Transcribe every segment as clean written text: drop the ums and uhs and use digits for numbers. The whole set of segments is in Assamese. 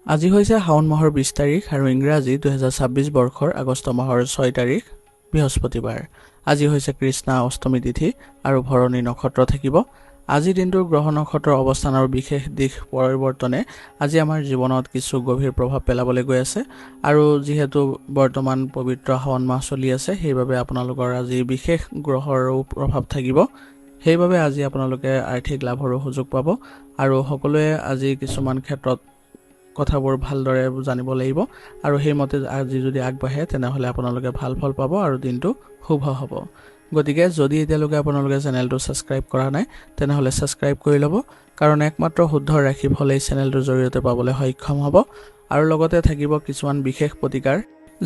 আজি হৈছে শাওণ মাহৰ 20 তাৰিখ আৰু ইংৰাজী 2026 বৰ্ষৰ আগষ্ট মাহৰ 6 তাৰিখ বৃহস্পতিবাৰ। আজি হৈছে কৃষ্ণা অষ্টমী তিথি আৰু ভৰণী নক্ষত্ৰ থাকিব। আজি দিনটোৰ গ্ৰহ নক্ষত্ৰৰ অৱস্থানৰ বিশেষ দিশ পৰিৱৰ্তনে আজি আমাৰ জীৱনত কিছু গভীৰ প্ৰভাৱ পেলাবলৈ গৈ আছে আৰু যিহেতু বৰ্তমান পবিত্ৰ শাওণ মাহ চলি আছে সেইবাবে আপোনালোকৰ আজি বিশেষ গ্ৰহৰো প্ৰভাৱ থাকিব। সেইবাবে আজি আপোনালোকে আৰ্থিক লাভৰো সুযোগ পাব আৰু সকলোৱে আজি কিছুমান ক্ষেত্ৰত কথাবোৰ ভালদৰে জানিব লাগিব আৰু সেইমতে আজি যদি আগবাঢ়ে তেনেহ'লে আপোনালোকে ভাল ফল পাব আৰু দিনটো শুভ হ'ব। গতিকে যদি এতিয়ালৈকে আপোনালোকে চেনেলটো ছাবস্ক্ৰাইব কৰা নাই তেনেহ'লে ছাবস্ক্ৰাইব কৰি ল'ব, কাৰণ একমাত্ৰ শুদ্ধ ৰাশিফল এই চেনেলটোৰ জৰিয়তে পাবলৈ সক্ষম হ'ব আৰু লগতে থাকিব কিছুমান বিশেষ প্ৰতিকাৰ,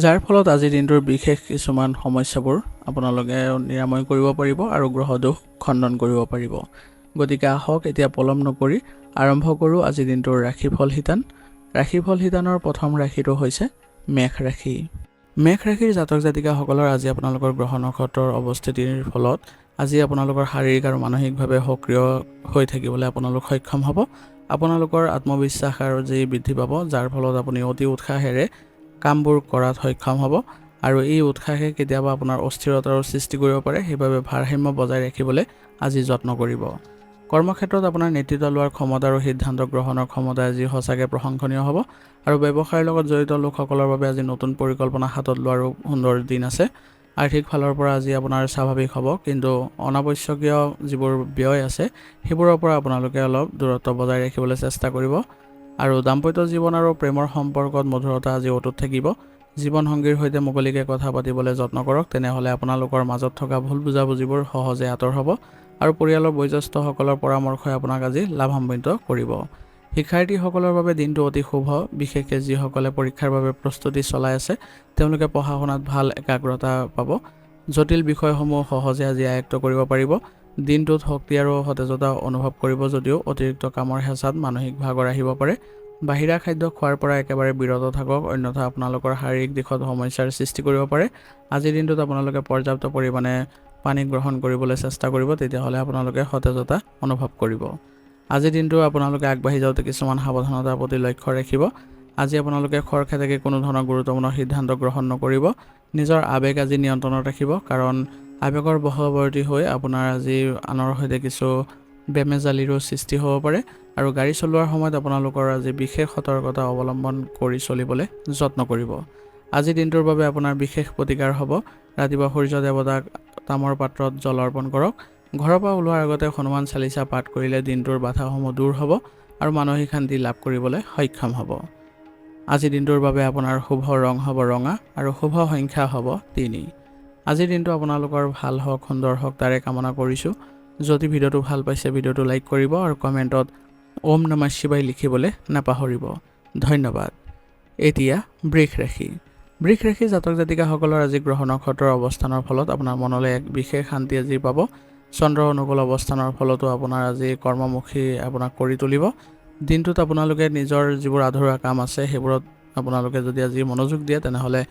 যাৰ ফলত আজিৰ দিনটোৰ বিশেষ কিছুমান সমস্যাবোৰ আপোনালোকে নিৰাময় কৰিব পাৰিব আৰু গ্ৰহ দোষ খণ্ডন কৰিব পাৰিব। গতিকে আহক এতিয়া পলম নকৰি আৰম্ভ কৰোঁ আজিৰ দিনটোৰ ৰাশিফল শিতান। ৰাশিফল শিতানৰ প্ৰথম ৰাশিটো হৈছে মেষ ৰাশি। মেষ ৰাশিৰ জাতক জাতিকাসকলৰ আজি আপোনালোকৰ গ্ৰহ নক্ষত্ৰৰ অৱস্থিতিৰ ফলত আজি আপোনালোকৰ শাৰীৰিক আৰু মানসিকভাৱে সক্ৰিয় হৈ থাকিবলৈ আপোনালোক সক্ষম হ'ব। আপোনালোকৰ আত্মবিশ্বাস আৰু যি বৃদ্ধি পাব, যাৰ ফলত আপুনি অতি উৎসাহেৰে কামবোৰ কৰাত সক্ষম হ'ব আৰু এই উৎসাহে কেতিয়াবা আপোনাৰ অস্থিৰতাৰো সৃষ্টি কৰিব পাৰে। সেইবাবে ভাৰসাম্য বজাই ৰাখিবলৈ আজি যত্ন কৰিব। কৰ্মক্ষেত্ৰত আপোনাৰ নেতৃত্ব লোৱাৰ ক্ষমতা আৰু সিদ্ধান্ত গ্ৰহণৰ ক্ষমতা আজি সঁচাকৈ প্ৰশংসনীয় হ'ব আৰু ব্যৱসায়ৰ লগত জড়িত লোকসকলৰ বাবে আজি নতুন পৰিকল্পনা হাতত লোৱাৰো সুন্দৰ দিন আছে। আৰ্থিক ফালৰ পৰা আজি আপোনাৰ স্বাভাৱিক হ'ব, কিন্তু অনাৱশ্যকীয় যিবোৰ ব্যয় আছে সেইবোৰৰ পৰা আপোনালোকে অলপ দূৰত্ব বজাই ৰাখিবলৈ চেষ্টা কৰিব আৰু দাম্পত্য জীৱন আৰু প্ৰেমৰ সম্পৰ্কত মধুৰতা আজি অটুট থাকিব। জীৱনসংগীৰ সৈতে মুকলিকৈ কথা পাতিবলৈ যত্ন কৰক, তেনেহ'লে আপোনালোকৰ মাজত থকা ভুল বুজাবুজিবোৰ সহজে আঁতৰ হ'ব আৰু পৰিয়ালৰ বয়োজ্যেষ্ঠসকলৰ পৰামৰ্শই আপোনাক আজি লাভান্বিত কৰিব। শিক্ষাৰ্থীসকলৰ বাবে দিনটো অতি শুভ, বিশেষকৈ যিসকলে পৰীক্ষাৰ বাবে প্ৰস্তুতি চলাই আছে তেওঁলোকে পঢ়া শুনাত ভাল একাগ্ৰতা পাব। জটিল বিষয়সমূহ সহজে আজি আয়ত্ব কৰিব পাৰিব। দিনটোত শক্তি আৰু সতেজতা অনুভৱ কৰিব, যদিও অতিৰিক্ত কামৰ হেঁচাত মানসিক ভাগৰ আহিব পাৰে। বাহিৰা খাদ্য খোৱাৰ পৰা একেবাৰে বিৰত থাকক, অন্যথা আপোনালোকৰ শাৰীৰিক দিশত সমস্যাৰ সৃষ্টি কৰিব পাৰে। আজিৰ দিনটোত আপোনালোকে পৰ্যাপ্ত পৰিমাণে পানী গ্ৰহণ কৰিবলৈ চেষ্টা কৰিব, তেতিয়াহ'লে আপোনালোকে সতেজতা অনুভৱ কৰিব। আজিৰ দিনটো আপোনালোকে আগবাঢ়ি যাওঁতে কিছুমান সাৱধানতাৰ প্ৰতি লক্ষ্য ৰাখিব। আজি আপোনালোকে খৰখেদাকে কোনো ধৰণৰ গুৰুত্বপূৰ্ণ সিদ্ধান্ত গ্ৰহণ নকৰিব। নিজৰ আৱেগ আজি নিয়ন্ত্ৰণত ৰাখিব, কাৰণ আৱেগৰ বশৱৰ্তী হৈ আপোনাৰ আজি আনৰ সৈতে কিছু বেমেজালিৰো সৃষ্টি হ'ব পাৰে আৰু গাড়ী চলোৱাৰ সময়ত আপোনালোকৰ আজি বিশেষ সতৰ্কতা অৱলম্বন কৰি চলিবলৈ যত্ন কৰিব। আজিৰ দিনটোৰ বাবে আপোনাৰ বিশেষ প্ৰতিকাৰ হ'ব। ৰাতিপুৱা সূৰ্য দেৱতাক তামৰ পাত্ৰত জল অৰ্পণ কৰক। ঘৰৰ পৰা ওলোৱাৰ আগতে হনুমান চালিচা পাঠ কৰিলে দিনটোৰ বাধাসমূহ দূৰ হ'ব আৰু মানসিক শান্তি লাভ কৰিবলৈ সক্ষম হ'ব। আজিৰ দিনটোৰ বাবে আপোনাৰ শুভ ৰং হ'ব ৰঙা আৰু শুভ সংখ্যা হ'ব 3। আজিৰ দিনটো আপোনালোকৰ ভাল হওক, সুন্দৰ হওক তাৰে কামনা কৰিছোঁ। যদি ভিডিঅ'টো ভাল পাইছে ভিডিঅ'টো লাইক কৰিব আৰু কমেণ্টত ওম নমঃ শিৱায় লিখিবলৈ নাপাহৰিব। ধন্যবাদ। এতিয়া বৃষ ৰাশি। বৃষ ৰাশি জাতক জাতিকাসকলৰ আজি গ্ৰহ নক্ষত্ৰৰ অৱস্থানৰ ফলত আপোনাৰ মনলৈ এক বিশেষ শান্তি আজি পাব। চন্দ্ৰ অনুকূল অৱস্থানৰ ফলতো আপোনাৰ আজি কৰ্মমুখী আপোনাক কৰি তুলিব। দিনটোত আপোনালোকে নিজৰ যিবোৰ আধৰুৱা কাম আছে সেইবোৰত আপোনালোকে যদি আজি মনোযোগ দিয়ে তেনেহ'লে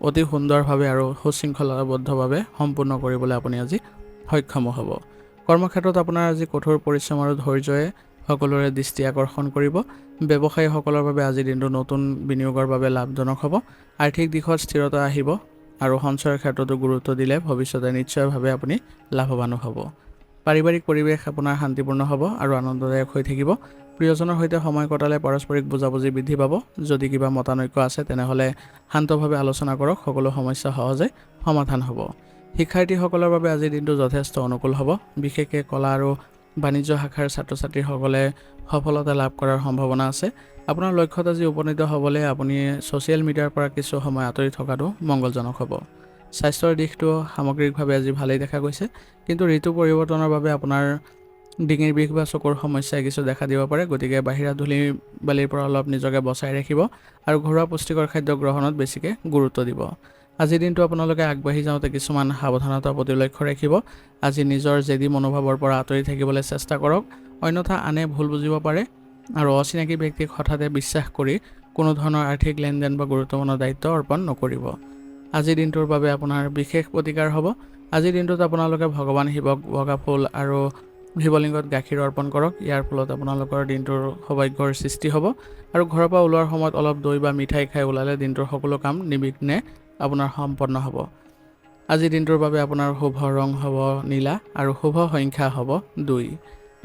অতি সুন্দৰভাৱে আৰু সুশৃংখলাবদ্ধভাৱে সম্পূৰ্ণ কৰিবলৈ আপুনি আজি সক্ষম হ'ব। কৰ্মক্ষেত্ৰত আপোনাৰ আজি কঠোৰ পৰিশ্ৰম আৰু ধৈৰ্যই সকলোৰে দৃষ্টি আকৰ্ষণ কৰিব। ব্যৱসায়ীসকলৰ বাবে আজিৰ দিনটো নতুন বিনিয়োগৰ বাবে লাভজনক হ'ব। আৰ্থিক দিশত স্থিৰতা আহিব আৰু সঞ্চয়ৰ ক্ষেত্ৰতো গুৰুত্ব দিলে ভৱিষ্যতে নিশ্চয়ভাৱে আপুনি লাভৱানো হ'ব। পাৰিবাৰিক পৰিৱেশ আপোনাৰ শান্তিপূৰ্ণ হ'ব আৰু আনন্দদায়ক হৈ থাকিব। প্ৰিয়জনৰ সৈতে সময় কটালে পাৰস্পৰিক বুজাবুজি বৃদ্ধি পাব। যদি কিবা মতানৈক্য আছে তেনেহ'লে শান্তভাৱে আলোচনা কৰক, সকলো সমস্যা সহজে সমাধান হ'ব। শিক্ষাৰ্থীসকলৰ বাবে আজিৰ দিনটো যথেষ্ট অনুকূল হ'ব। বিশেষকৈ কলা আৰু বাণিজ্য শাখাৰ ছাত্ৰ ছাত্ৰীসকলে সফলতা লাভ কৰাৰ সম্ভাৱনা আছে। আপোনাৰ লক্ষ্যত আজি উপনীত হ'বলৈ আপুনি ছ'চিয়েল মিডিয়াৰ পৰা কিছু সময় আঁতৰি থকাটো মংগলজনক হ'ব। স্বাস্থ্যৰ দিশটো সামগ্ৰিকভাৱে আজি ভালেই দেখা গৈছে, কিন্তু ঋতু পৰিৱৰ্তনৰ বাবে আপোনাৰ ডিঙিৰ বিষ বা চকুৰ সমস্যাই কিছু দেখা দিব পাৰে। গতিকে বাহিৰা ধূলি বালিৰ পৰা অলপ নিজকে বচাই ৰাখিব আৰু ঘৰুৱা পুষ্টিকৰ খাদ্য গ্ৰহণত বেছিকৈ গুৰুত্ব দিব। আজিৰ দিনটো আপোনালোকে আগবাঢ়ি যাওঁতে কিছুমান সাৱধানতাৰ প্ৰতি লক্ষ্য ৰাখিব। আজি নিজৰ জেদী মনোভাৱৰ পৰা আঁতৰি থাকিবলৈ চেষ্টা কৰক, অন্যথা আনে ভুল বুজিব পাৰে আৰু অচিনাকি ব্যক্তিক হঠাতে বিশ্বাস কৰি কোনো ধৰণৰ আৰ্থিক লেনদেন বা গুৰুত্বপূৰ্ণ দায়িত্ব অৰ্পণ নকৰিব। আজিৰ দিনটোৰ বাবে আপোনাৰ বিশেষ প্ৰতিকাৰ হ'ব। আজিৰ দিনটোত আপোনালোকে ভগৱান শিৱক বগা ফুল আৰু শিৱলিংগত গাখীৰ অৰ্পণ কৰক। ইয়াৰ ফলত আপোনালোকৰ দিনটোৰ সৌভাগ্যৰ সৃষ্টি হ'ব আৰু ঘৰৰ পৰা ওলোৱাৰ সময়ত অলপ দৈ বা মিঠাই খাই ওলালে দিনটোৰ সকলো কাম নিৰ্বিঘ্নে আপোনাৰ সম্পন্ন হ'ব। আজিৰ দিনটোৰ বাবে আপোনাৰ শুভ ৰং হ'ব নীলা আৰু শুভ সংখ্যা হ'ব 2।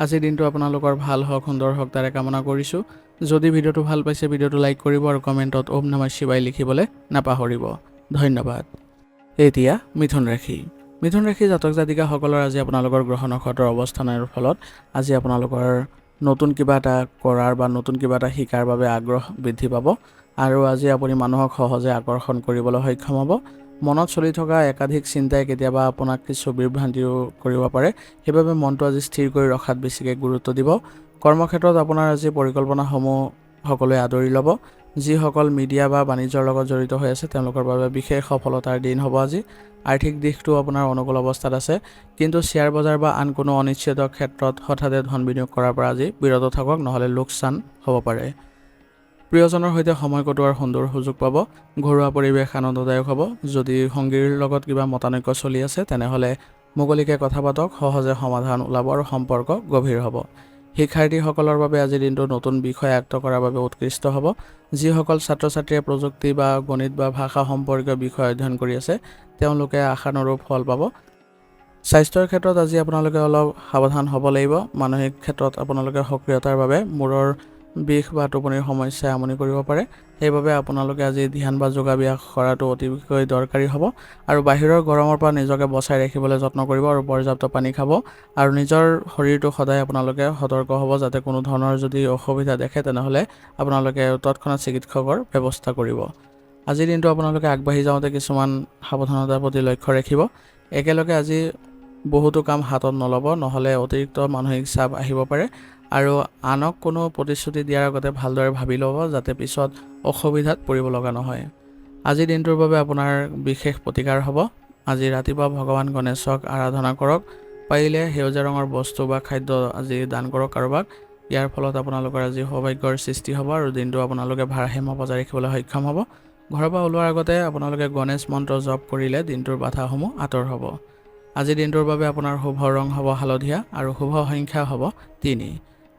আজিৰ দিনটো আপোনালোকৰ ভাল হওক, সুন্দৰ হওক তাৰে কামনা কৰিছোঁ। যদি ভিডিঅ'টো ভাল পাইছে ভিডিঅ'টো লাইক কৰিব আৰু কমেণ্টত ওম নমঃ শিৱায় লিখিবলৈ নাপাহৰিব। ধন্যবাদ। এতিয়া মিথুন ৰাশি। মিথুন ৰাশি জাতক জাতিকাসকলৰ আজি আপোনালোকৰ গ্ৰহ নক্ষত্ৰৰ অৱস্থানৰ ফলত আজি আপোনালোকৰ নতুন কিবা এটা কৰাৰ বা নতুন কিবা এটা শিকাৰ বাবে আগ্ৰহ বৃদ্ধি পাব আৰু আজি আপুনি মানুহক সহজে আকৰ্ষণ কৰিবলৈ সক্ষম হ'ব। মনত চলি থকা একাধিক চিন্তাই কেতিয়াবা আপোনাক কিছু বিভ্ৰান্তিও কৰিব পাৰে, সেইবাবে মনটো আজি স্থিৰ কৰি ৰখাত বেছিকৈ গুৰুত্ব দিব। কৰ্মক্ষেত্ৰত আপোনাৰ আজি পৰিকল্পনাসমূহ সকলোৱে আদৰি ল'ব। যিসকল মিডিয়া বা বাণিজ্যৰ লগত জড়িত হৈ আছে তেওঁলোকৰ বাবে বিশেষ সফলতাৰ দিন হ'ব আজি। আৰ্থিক দিশটো আপোনাৰ অনুকূল অৱস্থাত আছে, কিন্তু শ্বেয়াৰ বজাৰ বা আন কোনো অনিশ্চিত ক্ষেত্ৰত হঠাতে ধন বিনিয়োগ কৰাৰ পৰা আজি বিৰত থাকক, নহ'লে লোকচান হ'ব পাৰে। প্ৰিয়জনৰ সৈতে সময় কটোৱাৰ সুন্দৰ সুযোগ পাব। ঘৰুৱা পৰিৱেশ আনন্দদায়ক হ'ব। যদি সংগীৰ লগত কিবা মতানৈক্য চলি আছে তেনেহ'লে মুকলিকৈ কথা পাতক, সহজে সমাধান ওলাব আৰু সম্পৰ্ক গভীৰ হ'ব। শিক্ষাৰ্থীসকলৰ বাবে আজিৰ দিনটো নতুন বিষয় আয়ত্ত কৰাৰ বাবে উৎকৃষ্ট হ'ব। যিসকল ছাত্ৰ ছাত্ৰীয়ে প্ৰযুক্তি বা গণিত বা ভাষা সম্পৰ্কীয় বিষয় অধ্যয়ন কৰি আছে তেওঁলোকে আশানুৰূপ ফল পাব। স্বাস্থ্যৰ ক্ষেত্ৰত আজি আপোনালোকে অলপ সাৱধান হ'ব লাগিব। মানসিক ক্ষেত্ৰত আপোনালোকে সক্ৰিয়তাৰ বাবে মূৰৰ বিষ বা টোপনিৰ সমস্যাই আমনি কৰিব পাৰে, সেইবাবে আপোনালোকে আজি ধ্যান বা যোগাভ্যাস কৰাটো অতিকৈ দৰকাৰী হ'ব আৰু বাহিৰৰ গৰমৰ পৰা নিজকে বচাই ৰাখিবলৈ যত্ন কৰিব আৰু পৰ্যাপ্ত পানী খাব আৰু নিজৰ শৰীৰটো সদায় আপোনালোকে সতৰ্ক হ'ব যাতে কোনো ধৰণৰ যদি অসুবিধা দেখে তেনেহ'লে আপোনালোকে তৎক্ষণাত চিকিৎসকৰ ব্যৱস্থা কৰিব। আজিৰ দিনটো আপোনালোকে আগবাঢ়ি যাওঁতে কিছুমান সাৱধানতাৰ প্ৰতি লক্ষ্য ৰাখিব। একেলগে আজি বহুতো কাম হাতত নল'ব, নহ'লে অতিৰিক্ত মানসিক চাপ আহিব পাৰে আৰু আনক কোনো প্ৰতিশ্ৰুতি দিয়াৰ আগতে ভালদৰে ভাবি ল'ব যাতে পিছত অসুবিধাত পৰিব লগা নহয়। আজিৰ দিনটোৰ বাবে আপোনাৰ বিশেষ প্ৰতিকাৰ হ'ব। আজি ৰাতিপুৱা ভগৱান গণেশক আৰাধনা কৰক। পাৰিলে সেউজীয়া ৰঙৰ বস্তু বা খাদ্য আজি দান কৰক কাৰোবাক। ইয়াৰ ফলত আপোনালোকৰ আজি সৌভাগ্যৰ সৃষ্টি হ'ব আৰু দিনটো আপোনালোকে ভাৰসাম্য বজাই ৰাখিবলৈ সক্ষম হ'ব। ঘৰৰ পৰা ওলোৱাৰ আগতে আপোনালোকে গণেশ মন্ত্ৰ জপ কৰিলে দিনটোৰ বাধাসমূহ আঁতৰ হ'ব। আজিৰ দিনটোৰ বাবে আপোনাৰ শুভ ৰং হ'ব হালধীয়া আৰু শুভ সংখ্যা হ'ব 3।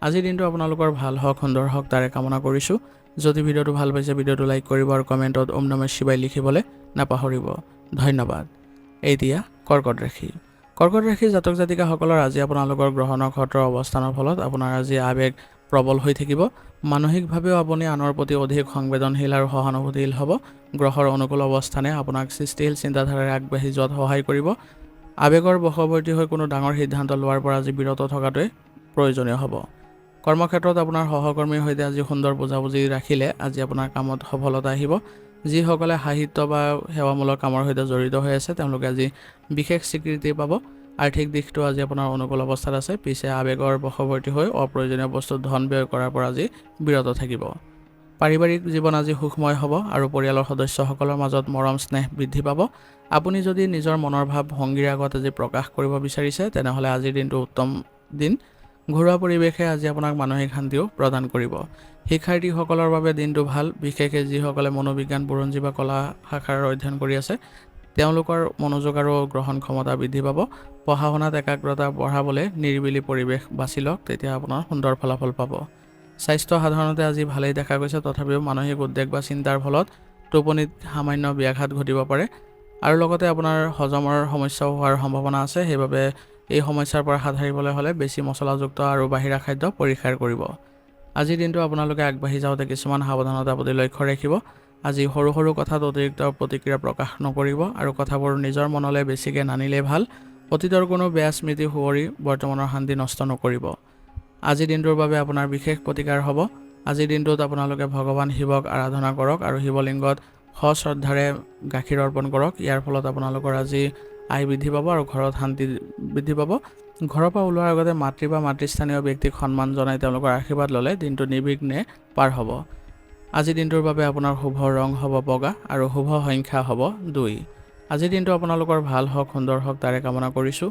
আজিৰ দিনটো আপোনালোকৰ ভাল হওক, সুন্দৰ হওক তাৰে কামনা কৰিছোঁ। যদি ভিডিঅ'টো ভাল পাইছে ভিডিঅ'টো লাইক কৰিব আৰু কমেণ্টত ওম নমঃ শিৱায় লিখিবলৈ নাপাহৰিব। ধন্যবাদ। এতিয়া কৰ্কট ৰাশি। কৰ্কট ৰাশিৰ জাতক জাতিকাসকলৰ আজি আপোনালোকৰ গ্ৰহ নক্ষত্ৰৰ অৱস্থানৰ ফলত আপোনাৰ আজি আৱেগ প্ৰবল হৈ থাকিব। মানসিকভাৱেও আপুনি আনৰ প্ৰতি অধিক সংবেদনশীল আৰু সহানুভূতিশীল হ'ব। গ্ৰহৰ অনুকূল অৱস্থানে আপোনাক সৃষ্টিশীল চিন্তাধাৰাৰে আগবাঢ়ি যোৱাত সহায় কৰিব। আৱেগৰ বশৱৰ্তী হৈ কোনো ডাঙৰ সিদ্ধান্ত লোৱাৰ পৰা আজি বিৰত থকাটোৱে প্ৰয়োজনীয় হ'ব। কৰ্মক্ষেত্ৰত আপোনাৰ সহকৰ্মীৰ সৈতে আজি সুন্দৰ বুজাবুজি ৰাখিলে আজি আপোনাৰ কামত সফলতা আহিব। যিসকলে সাহিত্য বা সেৱামূলক কামৰ সৈতে জড়িত হৈ আছে তেওঁলোকে আজি বিশেষ স্বীকৃতি পাব। আৰ্থিক দিশটো আজি আপোনাৰ অনুকূল অৱস্থাত আছে, পিছে আৱেগৰ বশৱৰ্তী হৈ অপ্ৰয়োজনীয় বস্তুত ধন ব্যয় কৰাৰ পৰা আজি বিৰত থাকিব। পাৰিবাৰিক জীৱন আজি সুখময় হ'ব আৰু পৰিয়ালৰ সদস্যসকলৰ মাজত মৰম স্নেহ বৃদ্ধি পাব। আপুনি যদি নিজৰ মনৰ ভাৱ ভংগীৰ আগত আজি প্ৰকাশ কৰিব বিচাৰিছে তেনেহ'লে আজিৰ দিনটো উত্তম দিন। ঘৰুৱা পৰিৱেশে আজি আপোনাক মানসিক শান্তিও প্ৰদান কৰিব। শিক্ষাৰ্থীসকলৰ বাবে দিনটো ভাল, বিশেষকৈ যিসকলে মনোবিজ্ঞান, বুৰঞ্জী বা কলা শাখাৰ অধ্যয়ন কৰি আছে তেওঁলোকৰ মনোযোগ আৰু গ্ৰহণ ক্ষমতা বৃদ্ধি পাব। পঢ়া শুনাত একাগ্ৰতা বঢ়াবলৈ নিৰিবিলি পৰিৱেশ বাছি লওক, তেতিয়া আপোনাৰ সুন্দৰ ফলাফল পাব। স্বাস্থ্য সাধাৰণতে আজি ভালেই দেখা গৈছে, তথাপিও মানসিক উদ্বেগ বা চিন্তাৰ ফলত টোপনিত সামান্য ব্যাঘাত ঘটিব পাৰে আৰু লগতে আপোনাৰ হজমৰ সমস্যাও হোৱাৰ সম্ভাৱনা আছে। সেইবাবে এই সমস্যাৰ পৰা হাত সাৰিবলৈ হ'লে বেছি মছলাযুক্ত আৰু বাহিৰা খাদ্য পৰিহাৰ কৰিব। আজিৰ দিনটো আপোনালোকে আগবাঢ়ি যাওঁতে কিছুমান সাৱধানতাৰ প্ৰতি লক্ষ্য ৰাখিব। আজি সৰু সৰু কথাত অতিৰিক্ত প্ৰতিক্ৰিয়া প্ৰকাশ নকৰিব আৰু কথাবোৰ নিজৰ মনলৈ বেছিকৈ নানিলেই ভাল। অতীতৰ কোনো বেয়া স্মৃতি সোঁৱৰি বৰ্তমানৰ শান্তি নষ্ট নকৰিব। আজিৰ দিনটোৰ বাবে আপোনাৰ বিশেষ প্ৰতিকাৰ হ'ব। আজিৰ দিনটোত আপোনালোকে ভগৱান শিৱক আৰাধনা কৰক আৰু শিৱলিংগত সশ্ৰদ্ধাৰে গাখীৰ অৰ্পণ কৰক। ইয়াৰ ফলত আপোনালোকৰ আজি আয় বৃদ্ধি পাব আৰু ঘৰত শান্তি বৃদ্ধি পাব। ঘৰৰ পৰা ওলোৱাৰ আগতে মাতৃ বা মাতৃস্থানীয় ব্যক্তিক সন্মান জনাই তেওঁলোকৰ আশীৰ্বাদ ল'লে দিনটো নিৰ্বিঘ্নে পাৰ হ'ব। আজিৰ দিনটোৰ বাবে আপোনাৰ শুভ ৰং হ'ব বগা আৰু শুভ সংখ্যা হ'ব 2। আজিৰ দিনটো আপোনালোকৰ ভাল হওক, সুন্দৰ হওক তাৰে কামনা কৰিছোঁ।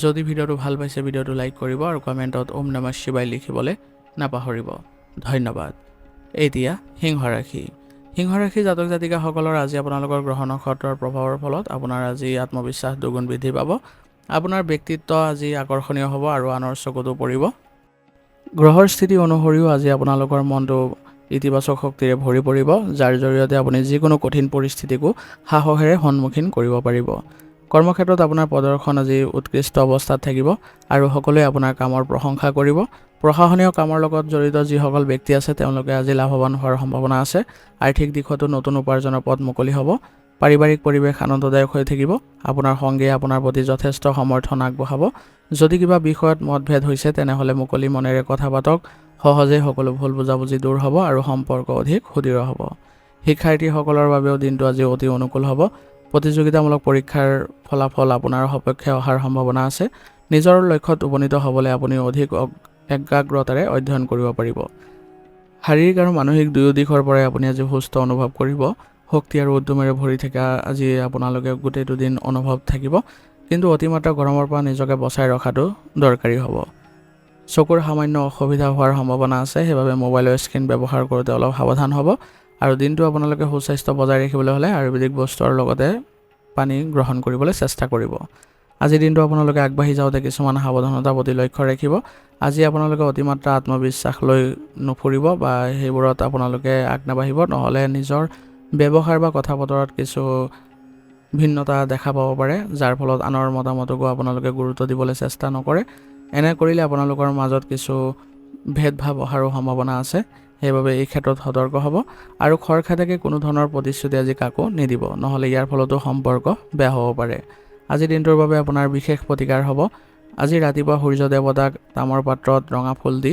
যদি ভিডিঅ'টো ভাল পাইছে ভিডিঅ'টো লাইক কৰিব আৰু কমেণ্টত ওম নমঃ শিৱায় লিখিবলৈ নাপাহৰিব। ধন্যবাদ। এতিয়া সিংহ ৰাশি। সিংহ ৰাশি জাতক জাতিকাসকলৰ আজি আপোনালোকৰ গ্ৰহ নক্ষত্ৰৰ প্ৰভাৱৰ ফলত আপোনাৰ আজি আত্মবিশ্বাস দুগুণ বৃদ্ধি পাব। আপোনাৰ ব্যক্তিত্ব আজি আকৰ্ষণীয় হ'ব আৰু আনৰ চকুতো পৰিব। গ্ৰহৰ স্থিতি অনুসৰিও আজি আপোনালোকৰ মনটো ইতিবাচক শক্তিৰে ভৰি পৰিব, যাৰ জৰিয়তে আপুনি যিকোনো কঠিন পৰিস্থিতিকো সাহসেৰে সন্মুখীন কৰিব পাৰিব। কৰ্মক্ষেত্ৰত আপোনাৰ প্ৰদৰ্শন আজি উৎকৃষ্ট অৱস্থাত থাকিব আৰু সকলোৱে আপোনাৰ কামৰ প্ৰশংসা কৰিব। প্ৰশাসনীয় কামৰ লগত জড়িত যিসকল ব্যক্তি আছে তেওঁলোকে আজি লাভৱান হোৱাৰ সম্ভাৱনা আছে। আৰ্থিক দিশতো নতুন উপাৰ্জনৰ পথ মুকলি হ'ব। পাৰিবাৰিক পৰিৱেশ আনন্দদায়ক হৈ থাকিব। আপোনাৰ সংগীয়ে আপোনাৰ প্ৰতি যথেষ্ট সমৰ্থন আগবঢ়াব। যদি কিবা বিষয়ত মতভেদ হৈছে তেনেহ'লে মুকলি মনেৰে কথা পাতক। সহজেই সকলো ভুল বুজাবুজি দূৰ হ'ব আৰু সম্পৰ্ক অধিক সুদৃঢ় হ'ব। শিক্ষাৰ্থীসকলৰ বাবেও দিনটো আজি অতি অনুকূল হ'ব। প্ৰতিযোগিতামূলক পৰীক্ষাৰ ফলাফল আপোনাৰ সপক্ষে অহাৰ সম্ভাৱনা আছে। নিজৰ লক্ষ্যত উপনীত হ'বলৈ আপুনি অধিক একাগ্ৰতাৰে অধ্যয়ন কৰিব পাৰিব। শাৰীৰিক আৰু মানসিক দুয়ো দিশৰ পৰাই আপুনি আজি সুস্থ অনুভৱ কৰিব। শক্তি আৰু উদ্যমেৰে ভৰি থকা আজি আপোনালোকে গোটেইটো দিন অনুভৱ থাকিব, কিন্তু অতিমাত্ৰা গৰমৰ পৰা নিজকে বচাই ৰখাটো দৰকাৰী হ'ব। চকুৰ সামান্য অসুবিধা হোৱাৰ সম্ভাৱনা আছে, সেইবাবে মোবাইলৰ স্ক্ৰীণ ব্যৱহাৰ কৰোঁতে অলপ সাৱধান হ'ব। আৰু দিনটো আপোনালোকে সুস্বাস্থ্য বজাই ৰাখিবলৈ হ'লে আয়ুৰ্বেদিক বস্তুৰ লগতে পানী গ্ৰহণ কৰিবলৈ চেষ্টা কৰিব। আজিৰ দিনটো আপোনালোকে আগবাঢ়ি যাওঁতে কিছুমান সাৱধানতাৰ প্ৰতি লক্ষ্য ৰাখিব। আজি আপোনালোকে অতিমাত্ৰা আত্মবিশ্বাস লৈ নুফুৰিব বা সেইবোৰত আপোনালোকে আগ নাবাঢ়িব, নহ'লে নিজৰ ব্যৱহাৰ বা কথা বতৰাত কিছু ভিন্নতা দেখা পাব পাৰে, যাৰ ফলত আনৰ মতামতকো আপোনালোকে গুৰুত্ব দিবলৈ চেষ্টা নকৰে। এনে কৰিলে আপোনালোকৰ মাজত কিছু ভেদভাৱ অহাৰো সম্ভাৱনা আছে। সেইবাবে এই ক্ষেত্ৰত সতৰ্ক হ'ব আৰু খৰখেদাকে কোনো ধৰণৰ প্ৰতিশ্ৰুতি আজি কাকো নিদিব, নহ'লে ইয়াৰ ফলতো সম্পৰ্ক বেয়া হ'ব পাৰে। আজিৰ দিনটোৰ বাবে আপোনাৰ বিশেষ প্ৰতিকাৰ হ'ব। আজি ৰাতিপুৱা সূৰ্য দেৱতাক তামৰ পাত্ৰত ৰঙা ফুল দি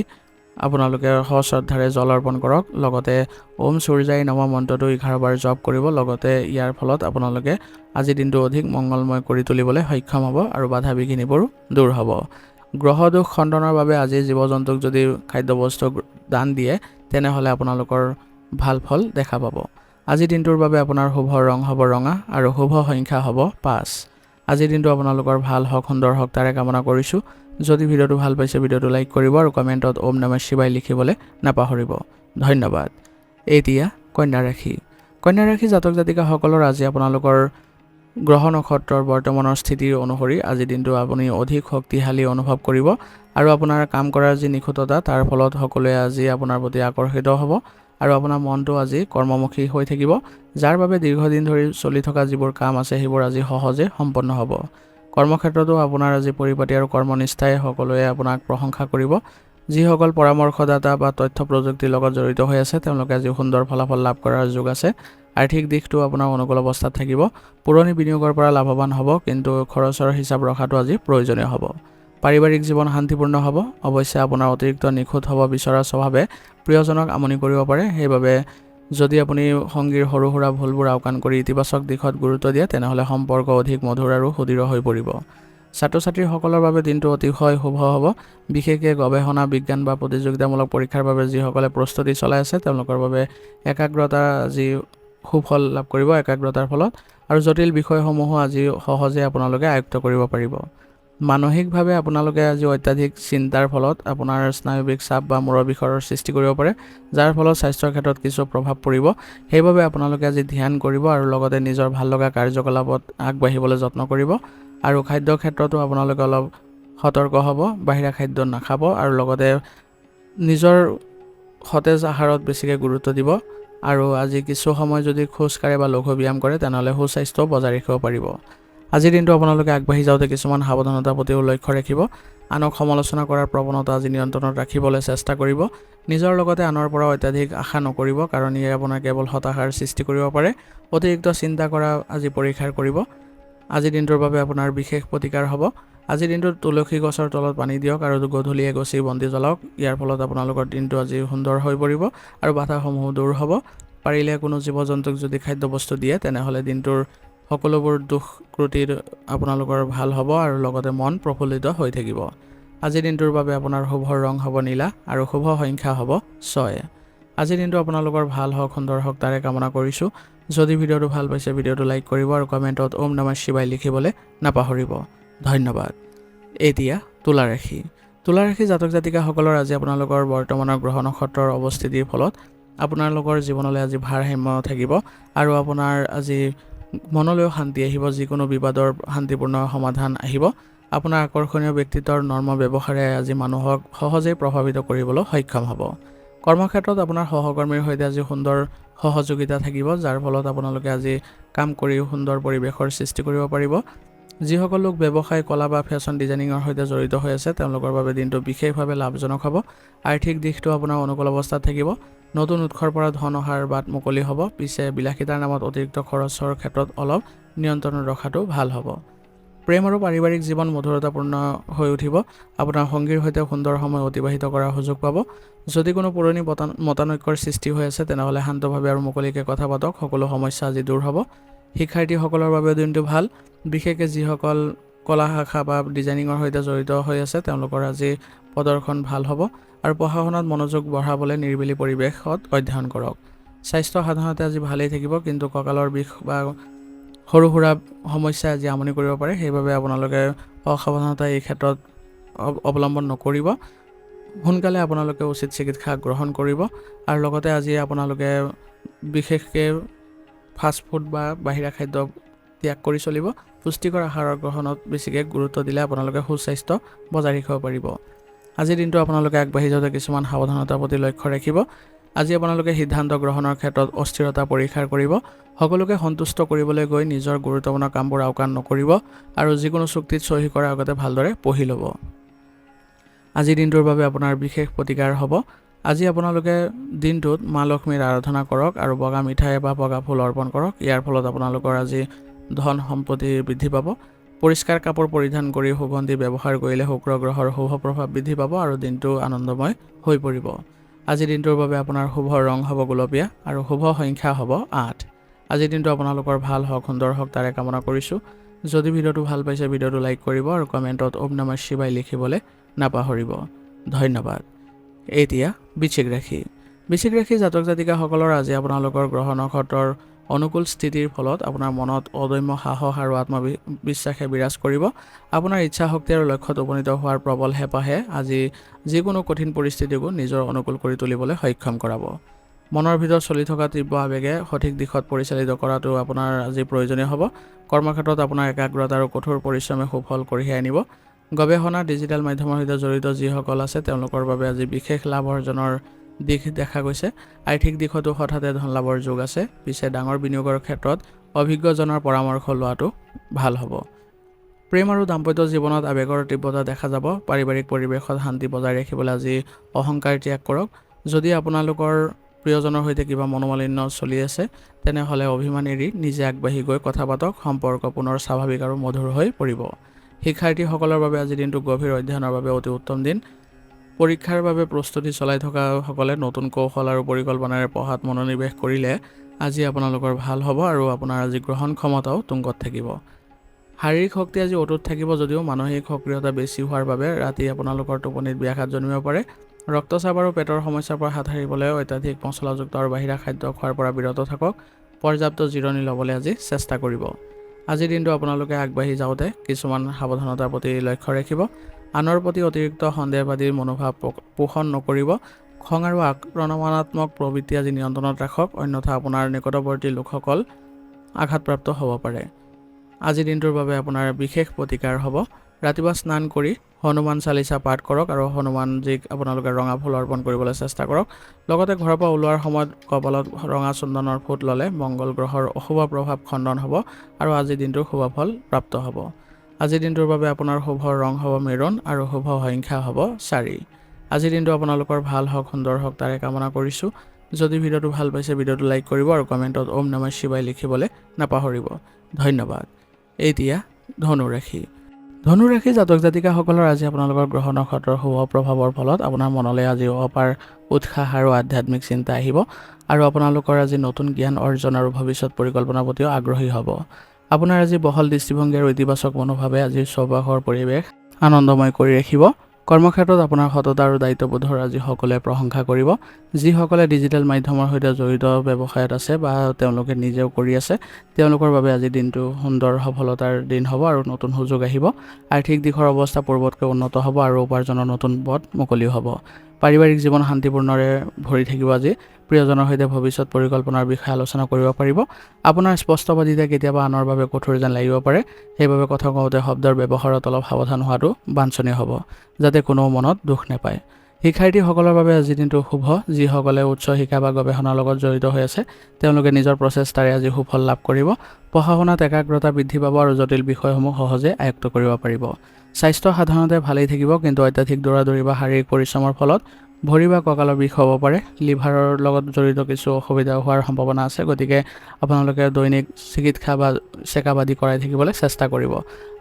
আপোনালোকে সশ্ৰদ্ধাৰে জল অৰ্পণ কৰক। লগতে ওম সূৰ্যায় নমঃ মন্ত্ৰটো 11 বাৰ জপ কৰিব। লগতে ইয়াৰ ফলত আপোনালোকে আজিৰ দিনটো অধিক মংগলময় কৰি তুলিবলৈ সক্ষম হ'ব আৰু বাধা বিঘিনিবোৰো দূৰ হ'ব। গ্ৰহ দোষ খণ্ডনৰ বাবে আজি জীৱ জন্তুক যদি খাদ্যবস্তু দান দিয়ে তেনেহ'লে আপোনালোকৰ ভাল ফল দেখা পাব। আজিৰ দিনটোৰ বাবে আপোনাৰ শুভ ৰং হ'ব ৰঙা আৰু শুভ সংখ্যা হ'ব 5। আজিৰ দিনটো আপোনালোকৰ ভাল হওক, সুন্দৰ হওক তাৰে কামনা কৰিছোঁ। যদি ভিডিঅ'টো ভাল পাইছে ভিডিঅ'টো লাইক কৰিব আৰু কমেণ্টত ওম নমঃ শিৱায় লিখিবলৈ নাপাহৰিব। ধন্যবাদ। এতিয়া কন্যা ৰাশি। কন্যা ৰাশি জাতক জাতিকাসকলৰ আজি আপোনালোকৰ গ্ৰহ নক্ষত্ৰৰ বৰ্তমানৰ স্থিতি অনুসৰি আজিৰ দিনটো আপুনি অধিক শক্তিশালী অনুভৱ কৰিব আৰু আপোনাৰ কাম কৰাৰ যি নিখুঁততা তাৰ ফলত সকলোৱে আজি আপোনাৰ প্ৰতি আকৰ্ষিত হ'ব আৰু আপোনাৰ মনটো আজি কৰ্মমুখী হৈ থাকিব, যাৰ বাবে দীৰ্ঘদিন ধৰি চলি থকা যিবোৰ কাম আছে সেইবোৰ আজি সহজে সম্পন্ন হ'ব। কৰ্মক্ষেত্ৰতো আপোনাৰ আজি পৰিপাটি আৰু কৰ্মনিষ্ঠাই সকলোৱে আপোনাক প্ৰশংসা কৰিব। যিসকল পৰামৰ্শদাতা বা তথ্য প্ৰযুক্তিৰ লগত জড়িত হৈ আছে তেওঁলোকে আজি সুন্দৰ ফলাফল লাভ কৰাৰ যোগ আছে। আৰ্থিক দিশটো আপোনাৰ অনুকূল অৱস্থাত থাকিব। পুৰণি বিনিয়োগৰ পৰা লাভৱান হ'ব, কিন্তু খৰচৰ হিচাপ ৰখাটো আজি প্ৰয়োজনীয় হ'ব। পাৰিবাৰিক জীৱন শান্তিপূৰ্ণ হ'ব। অৱশ্যে আপোনাৰ অতিৰিক্ত নিখুঁত হ'ব বিচৰা স্বভাৱে প্ৰিয়জনক আমনি কৰিব পাৰে। সেইবাবে যদি আপুনি সংগীৰ সৰু সুৰা ভুলবোৰ আওকাণ কৰি ইতিবাচক দিশত গুৰুত্ব দিয়ে তেনেহ'লে সম্পৰ্ক অধিক মধুৰ আৰু সুদৃঢ় হৈ পৰিব। ছাত্ৰ ছাত্ৰীসকলৰ বাবে দিনটো অতিশয় শুভ হ'ব। বিশেষকৈ গৱেষণা, বিজ্ঞান বা প্ৰতিযোগিতামূলক পৰীক্ষাৰ বাবে যিসকলে প্ৰস্তুতি চলাই আছে তেওঁলোকৰ বাবে একাগ্ৰতা আজি সুফল লাভ কৰিব একাগ্ৰতাৰ ফলত, আৰু জটিল বিষয়সমূহো আজি সহজে আপোনালোকে আয়ত্ত কৰিব পাৰিব। মানসিকভাৱে আপোনালোকে আজি অত্যাধিক চিন্তাৰ ফলত আপোনাৰ স্নায়ুবিক চাপ বা মূৰৰ বিষৰ সৃষ্টি কৰিব পাৰে, যাৰ ফলত স্বাস্থ্যৰ ক্ষেত্ৰত কিছু প্ৰভাৱ পৰিব। সেইবাবে আপোনালোকে আজি ধ্যান কৰিব আৰু লগতে নিজৰ ভাল লগা কাৰ্যকলাপত আগবাঢ়িবলৈ যত্ন কৰিব। আৰু খাদ্যৰ ক্ষেত্ৰতো আপোনালোকে অলপ সতৰ্ক হ'ব, বাহিৰা খাদ্য নাখাব আৰু লগতে নিজৰ সতেজ আহাৰত বেছিকৈ গুৰুত্ব দিব। আৰু আজি কিছু সময় যদি খোজ কাঢ়ে বা লঘু ব্যায়াম কৰে তেনেহ'লে সুস্বাস্থ্য বজাই ৰাখিব পাৰিব। আজিৰ দিনটো আপোনালোকে আগবাঢ়ি যাওঁতে কিছুমান সাৱধানতাৰ প্ৰতিও লক্ষ্য ৰাখিব। আনক সমালোচনা কৰাৰ প্ৰৱণতা আজি নিয়ন্ত্ৰণত ৰাখিবলৈ চেষ্টা কৰিব। নিজৰ লগতে আনৰ পৰা অত্যাধিক আশা নকৰিব, কাৰণ ইয়ে আপোনাৰ কেৱল হতাশাৰ সৃষ্টি কৰিব পাৰে। অতিৰিক্ত চিন্তা কৰা আজি পৰিহাৰ কৰিব। আজিৰ দিনটোৰ বাবে আপোনাৰ বিশেষ প্ৰতিকাৰ হ'ব। আজিৰ দিনটোত তুলসী গছৰ তলত পানী দিয়ক আৰু গধূলি এগছি বন্তি জ্বলাওক। ইয়াৰ ফলত আপোনালোকৰ দিনটো আজি সুন্দৰ হৈ পৰিব আৰু বাধাসমূহ দূৰ হ'ব। পাৰিলে কোনো জীৱ জন্তুক যদি খাদ্যবস্তু দিয়ে তেনেহ'লে দিনটোৰ সকলোবোৰ দুখ ক্ৰুটিৰ আপোনালোকৰ ভাল হ'ব আৰু লগতে মন প্ৰফুল্লিত হৈ থাকিব। আজিৰ দিনটোৰ বাবে আপোনাৰ শুভ ৰং হ'ব নীলা আৰু শুভ সংখ্যা হ'ব 6। আজিৰ দিনটো আপোনালোকৰ ভাল হওক, সুন্দৰ হওক তাৰে কামনা কৰিছোঁ। যদি ভিডিঅ'টো ভাল পাইছে ভিডিঅ'টো লাইক কৰিব আৰু কমেণ্টত ওম নমঃ শিৱায় লিখিবলৈ নাপাহৰিব। ধন্যবাদ। এতিয়া তুলা ৰাশি। তুলা ৰাশি জাতক জাতিকাসকলৰ আজি আপোনালোকৰ বৰ্তমানৰ গ্ৰহ নক্ষত্ৰৰ অৱস্থিতিৰ ফলত আপোনালোকৰ জীৱনলৈ আজি ভাৰসাম্য থাকিব আৰু আপোনাৰ আজি মনলৈও শান্তি আহিব। যিকোনো বিবাদৰ শান্তিপূৰ্ণ সমাধান আহিব। আপোনাৰ আকৰ্ষণীয় ব্যক্তিত্বৰ নৰ্ম ব্যৱহাৰে আজি মানুহক সহজেই প্ৰভাৱিত কৰিবলৈ সক্ষম হ'ব। কৰ্মক্ষেত্ৰত আপোনাৰ সহকৰ্মীৰ সৈতে আজি সুন্দৰ সহযোগিতা থাকিব, যাৰ ফলত আপোনালোকে আজি কাম কৰি সুন্দৰ পৰিৱেশৰ সৃষ্টি কৰিব পাৰিব। যিসকল লোক ব্যৱসায়, কলা বা ফেশ্বন ডিজাইনিঙৰ সৈতে জড়িত হৈ আছে তেওঁলোকৰ বাবে দিনটো বিশেষভাৱে লাভজনক হ'ব। আৰ্থিক দিশটো আপোনাৰ অনুকূল অৱস্থাত থাকিব। নতুন উৎসৰ পৰা ধন অহাৰ বাট মুকলি হ'ব। পিছে বিলাসিতাৰ নামত অতিৰিক্ত খৰচৰ ক্ষেত্ৰত অলপ নিয়ন্ত্ৰণত ৰখাটো ভাল হ'ব। প্ৰেম আৰু পাৰিবাৰিক জীৱন মধুৰতাপূৰ্ণ হৈ উঠিব। আপোনাৰ সংগীৰ সৈতে সুন্দৰ সময় অতিবাহিত কৰাৰ সুযোগ পাব। যদি কোনো পুৰণি মতানৈক্যৰ সৃষ্টি হৈ আছে তেনেহ'লে শান্তভাৱে আৰু মুকলিকৈ কথা পাতক, সকলো সমস্যা আজি দূৰ হ'ব। শিক্ষাৰ্থীসকলৰ বাবে দিনটো ভাল, বিশেষকৈ যিসকল কলা শাখা বা ডিজাইনিঙৰ সৈতে জড়িত হৈ আছে তেওঁলোকৰ আজি প্ৰদৰ্শন ভাল হ'ব আৰু পঢ়া শুনাত মনোযোগ বঢ়াবলৈ নিৰিবিলি পৰিৱেশত অধ্যয়ন কৰক। স্বাস্থ্য সাধাৰণতে আজি ভালেই থাকিব, কিন্তু কঁকালৰ বিষ বা সৰু সুৰা সমস্যাই আজি আমনি কৰিব পাৰে, সেইবাবে আপোনালোকে অসাৱধানতা এই ক্ষেত্ৰত অৱলম্বন নকৰিব। সোনকালে আপোনালোকে উচিত চিকিৎসা গ্ৰহণ কৰিব আৰু লগতে আজি আপোনালোকে বিশেষকৈ ফাষ্টফুড বা বাহিৰা খাদ্য ত্যাগ কৰি চলিব। পুষ্টিকৰ আহাৰৰ গ্ৰহণত বেছিকৈ গুৰুত্ব দিলে আপোনালোকে সুস্বাস্থ্য বজাই ৰাখিব পাৰিব। আজিৰ দিনটো আপোনালোকে আগবাঢ়ি যাওঁতে কিছুমান সাৱধানতাৰ প্ৰতি লক্ষ্য ৰাখিব। আজি আপোনালোকে সিদ্ধান্ত গ্ৰহণৰ ক্ষেত্ৰত অস্থিৰতা পৰীক্ষা কৰিব। সকলোকে সন্তুষ্ট কৰিবলৈ গৈ নিজৰ গুৰুত্বপূৰ্ণ কামবোৰ আওকাণ নকৰিব আৰু যিকোনো চুক্তিত চহী কৰাৰ আগতে ভালদৰে পঢ়ি ল'ব। আজিৰ দিনটোৰ বাবে আপোনাৰ বিশেষ প্ৰতিকাৰ হ'ব। আজি আপোনালোকে দিনটোত মা লক্ষ্মীৰ আৰাধনা কৰক আৰু বগা মিঠাই বা বগা ফুল অৰ্পণ কৰক। ইয়াৰ ফলত আপোনালোকৰ আজি ধন সম্পত্তি বৃদ্ধি পাব। পৰিষ্কাৰ কাপোৰ পৰিধান কৰি সুগন্ধি ব্যৱহাৰ কৰিলে শুক্ৰ গ্ৰহৰ শুভ প্ৰভাৱ বৃদ্ধি পাব আৰু দিনটো আনন্দময় হৈ পৰিব। আজিৰ দিনটোৰ বাবে আপোনাৰ শুভ ৰং হ'ব গুলপীয়া আৰু শুভ সংখ্যা হ'ব 8। আজিৰ দিনটো আপোনালোকৰ ভাল হওক, সুন্দৰ হওক তাৰে কামনা কৰিছোঁ। যদি ভিডিঅ'টো ভাল পাইছে ভিডিঅ'টো লাইক কৰিব আৰু কমেণ্টত ওম নমঃ শিৱায় লিখিবলৈ নাপাহৰিব। ধন্যবাদ। এতিয়া বৃশ্চিক ৰাশি জাতক জাতিকাসকলৰ আজি আপোনালোকৰ গ্ৰহ নক্ষত্ৰৰ অনুকূল স্থিতিৰ ফলত আপোনাৰ মনত অদম্য সাহস আৰু আত্মবিশ্বাসে বিৰাজ কৰিব। আপোনাৰ ইচ্ছা শক্তি আৰু লক্ষ্যত উপনীত হোৱাৰ প্ৰবল হেঁপাহে আজি যিকোনো কঠিন পৰিস্থিতিকো নিজৰ অনুকূল কৰি তুলিবলৈ সক্ষম কৰাব। মনৰ ভিতৰত চলি থকা তীব্ৰ আৱেগে সঠিক দিশত পৰিচালিত কৰাটো আপোনাৰ আজি প্ৰয়োজনীয় হ'ব। কৰ্মক্ষেত্ৰত আপোনাৰ একাগ্ৰতা আৰু কঠোৰ পৰিশ্ৰমে সুফল কঢ়িয়াই আনিব। গৱেষণা, ডিজিটেল মাধ্যমৰ সৈতে জড়িত যিসকল আছে তেওঁলোকৰ বাবে আজি বিশেষ লাভ অৰ্জনৰ দিশ দেখা গৈছে। আৰ্থিক দিশতো হঠাতে ধন লাভৰ যোগ আছে। পিছে ডাঙৰ বিনিয়োগৰ ক্ষেত্ৰত অভিজ্ঞজনৰ পৰামৰ্শ লোৱাটো ভাল হ'ব। প্ৰেম আৰু দাম্পত্য জীৱনত আৱেগৰ তীব্ৰতা দেখা যাব। পাৰিবাৰিক পৰিৱেশত শান্তি বজাই ৰাখিবলৈ আজি অহংকাৰ ত্যাগ কৰক। যদি আপোনালোকৰ প্ৰিয়জনৰ সৈতে কিবা মনোমালিন্য চলি আছে তেনেহ'লে অভিমান এৰি নিজে আগবাঢ়ি গৈ কথা পাতক। সম্পৰ্ক পুনৰ স্বাভাৱিক আৰু মধুৰ হৈ পৰিব। শিক্ষাৰ্থীসকলৰ বাবে আজি দিনটো গভীৰ অধ্যয়নৰ বাবে অতি উত্তম দিন। পৰীক্ষাৰ বাবে প্ৰস্তুতি চলাই থকাসকলে নতুন কৌশল আৰু পৰিকল্পনাৰে পঢ়াত মনোনিৱেশ কৰিলে আজি আপোনালোকৰ ভাল হ'ব আৰু আপোনাৰ আজি গ্ৰহণ ক্ষমতাও তুংগত থাকিব। শাৰীৰিক শক্তি আজি অটুট থাকিব যদিও মানসিক সক্ৰিয়তা বেছি হোৱাৰ বাবে ৰাতি আপোনালোকৰ টোপনিত ব্যাঘাত জন্মিব পাৰে। ৰক্তচাপ আৰু পেটৰ সমস্যাৰ পৰা হাত সাৰিবলৈ অত্যাধিক মছলাযুক্ত আৰু বাহিৰা খাদ্য খোৱাৰ পৰা বিৰত থাকক। পৰ্যাপ্ত জিৰণি ল'বলৈ আজি চেষ্টা কৰিব। আজিৰ দিনটো আপোনালোকে আগবাঢ়ি যাওঁতে কিছুমান সাৱধানতাৰ প্ৰতি লক্ষ্য ৰাখিব। আনৰ প্ৰতি অতিৰিক্ত সন্দেহবাদীৰ মনোভাৱ পোষণ নকৰিব। খং আৰু আক্ৰমণাত্মক প্ৰবৃত্তি আজি নিয়ন্ত্ৰণত ৰাখক, অন্যথা আপোনাৰ নিকটৱৰ্তী লোকসকল আঘাতপ্ৰাপ্ত হ'ব পাৰে। আজিৰ দিনটোৰ বাবে আপোনাৰ বিশেষ প্ৰতিকাৰ হ'ব। ৰাতিপুৱা স্নান কৰি হনুমান চালিচা পাঠ কৰক আৰু হনুমানজীক আপোনালোকে ৰঙা ফুল অৰ্পণ কৰিবলৈ চেষ্টা কৰক। লগতে ঘৰৰ পৰা ওলোৱাৰ সময়ত কপালত ৰঙা চন্দনৰ ফুট ল'লে মংগল গ্ৰহৰ অশুভ প্ৰভাৱ খণ্ডন হ'ব আৰু আজিৰ দিনটোৰ শুভ ফল প্ৰাপ্ত হ'ব। আজিৰ দিনটোৰ বাবে আপোনাৰ শুভ ৰং হ'ব মেৰুন আৰু শুভ সংখ্যা হ'ব 4। আজিৰ দিনটো আপোনালোকৰ ভাল হওক, সুন্দৰ হওক তাৰে কামনা কৰিছোঁ। যদি ভিডিঅ'টো ভাল পাইছে ভিডিঅ'টো লাইক কৰিব আৰু কমেণ্টত ওম নমঃ শিৱায় লিখিবলৈ নাপাহৰিব। ধন্যবাদ। এতিয়া ধনু ৰাশি জাতক জাতিকাসকলৰ আজি আপোনালোকৰ গ্ৰহ নক্ষত্ৰৰ শুভ প্ৰভাৱৰ ফলত আপোনাৰ মনলৈ আজি অপাৰ উৎসাহ আৰু আধ্যাত্মিক চিন্তা আহিব আৰু আপোনালোকৰ আজি নতুন জ্ঞান অৰ্জন আৰু ভৱিষ্যত পৰিকল্পনাৰ প্ৰতিও আগ্ৰহী হ'ব। আপোনাৰ আজি বহল দৃষ্টিভংগী আৰু ইতিবাচক মনোভাৱে আজি চৌপাশৰ পৰিৱেশ আনন্দময় কৰি ৰাখিব। কৰ্মক্ষেত্ৰত আপোনাৰ সততা আৰু দায়িত্ববোধৰ আজি সকলোৱে প্ৰশংসা কৰিব। যিসকলে ডিজিটেল মাধ্যমৰ সৈতে জড়িত ব্যৱসায়ত আছে বা তেওঁলোকে নিজেও কৰি আছে তেওঁলোকৰ বাবে আজি দিনটো সুন্দৰ সফলতাৰ দিন হ'ব আৰু নতুন সুযোগ আহিব। আৰ্থিক দিশৰ অৱস্থা পূৰ্বতকৈ উন্নত হ'ব আৰু উপাৰ্জনৰ নতুন পথ মুকলি হ'ব। পাৰিবাৰিক জীৱন শান্তিপূৰ্ণৰে ভৰি থাকিব। আজি প্ৰিয়জনৰ সৈতে ভৱিষ্যত পৰিকল্পনাৰ বিষয়ে আলোচনা কৰিব পাৰিব। আপোনাৰ স্পষ্টবাদিতা কেতিয়াবা আনৰ বাবে কঠোৰ যেন লাগিব পাৰে, সেইবাবে কথা কওঁতে শব্দৰ ব্যৱহাৰত অলপ সাৱধান হোৱাটো বাঞ্ছনীয় হ'ব, যাতে কোনো মনত দুখ নাপায়। শিক্ষাৰ্থীসকলৰ বাবে আজি দিনটো শুভ। যিসকলে উচ্চ শিক্ষা বা গৱেষণাৰ লগত জড়িত হৈ আছে তেওঁলোকে নিজৰ প্ৰচেষ্টাৰে আজি সুফল লাভ কৰিব। পঢ়া শুনাত একাগ্ৰতা বৃদ্ধি পাব আৰু জটিল বিষয়সমূহ সহজে আয়ত্ত কৰিব পাৰিব। স্বাস্থ্য সাধাৰণতে ভালেই থাকিব, কিন্তু অত্যাধিক দৌৰা-দৌৰি বা শাৰীৰিক পৰিশ্ৰমৰ ফলত ভৰি বা কঁকালৰ বিষ হ'ব পাৰে। লিভাৰৰ লগত জড়িত কিছু অসুবিধা হোৱাৰ সম্ভাৱনা আছে, গতিকে আপোনালোকে দৈনিক চিকিৎসা বা চেকআপ আদি কৰাই থাকিবলৈ চেষ্টা কৰিব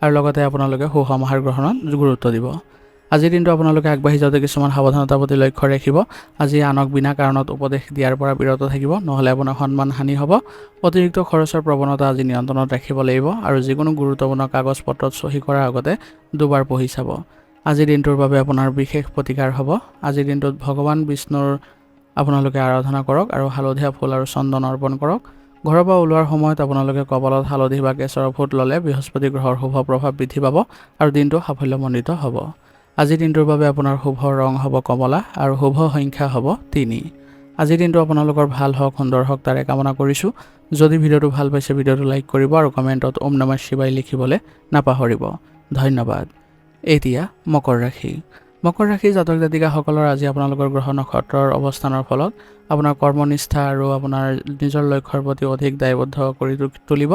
আৰু লগতে আপোনালোকে সুষম আহাৰ গ্ৰহণত গুৰুত্ব দিব। আজিৰ দিনটো আপোনালোকে আগবাঢ়ি যাওঁতে কিছুমান সাৱধানতাৰ প্ৰতি লক্ষ্য ৰাখিব। আজি আনক বিনা কাৰণত উপদেশ দিয়াৰ পৰা বিৰত থাকিব, নহ'লে আপোনাৰ সন্মান হানি হ'ব। অতিৰিক্ত খৰচৰ প্ৰৱণতা আজি নিয়ন্ত্ৰণত ৰাখিব লাগিব আৰু যিকোনো গুৰুত্বপূৰ্ণ কাগজ পত্ৰত চহী কৰাৰ আগতে দুবাৰ পঢ়ি চাব। আজিৰ দিনটোৰ বাবে আপোনাৰ বিশেষ প্ৰতিকাৰ হ'ব। আজিৰ দিনটোত ভগৱান বিষ্ণুৰ আপোনালোকে আৰাধনা কৰক আৰু হালধীয়া ফুল আৰু চন্দন অৰ্পণ কৰক। ঘৰৰ পৰা ওলোৱাৰ সময়ত আপোনালোকে কপালত হালধি বা কেশৰৰ ফুট ল'লে বৃহস্পতি গ্ৰহৰ শুভ প্ৰভাৱ বৃদ্ধি পাব আৰু দিনটো সাফল্যমণ্ডিত হ'ব। আজিৰ দিনটোৰ বাবে আপোনাৰ শুভ ৰং হ'ব কমলা আৰু শুভ সংখ্যা হ'ব 3। আজিৰ দিনটো আপোনালোকৰ ভাল হওক, সুন্দৰ হওক তাৰে কামনা কৰিছোঁ। যদি ভিডিঅ'টো ভাল পাইছে ভিডিঅ'টো লাইক কৰিব আৰু কমেণ্টত ওম নমঃ শিৱায় লিখিবলৈ নাপাহৰিব। ধন্যবাদ। এতিয়া মকৰ ৰাশি। মকৰ ৰাশিৰ জাতক জাতিকাসকলৰ আজি আপোনালোকৰ গ্ৰহ নক্ষত্ৰৰ অৱস্থানৰ ফলত আপোনাৰ কৰ্মনিষ্ঠা আৰু আপোনাৰ নিজৰ লক্ষ্যৰ প্ৰতি অধিক দায়বদ্ধ কৰি তুলিব।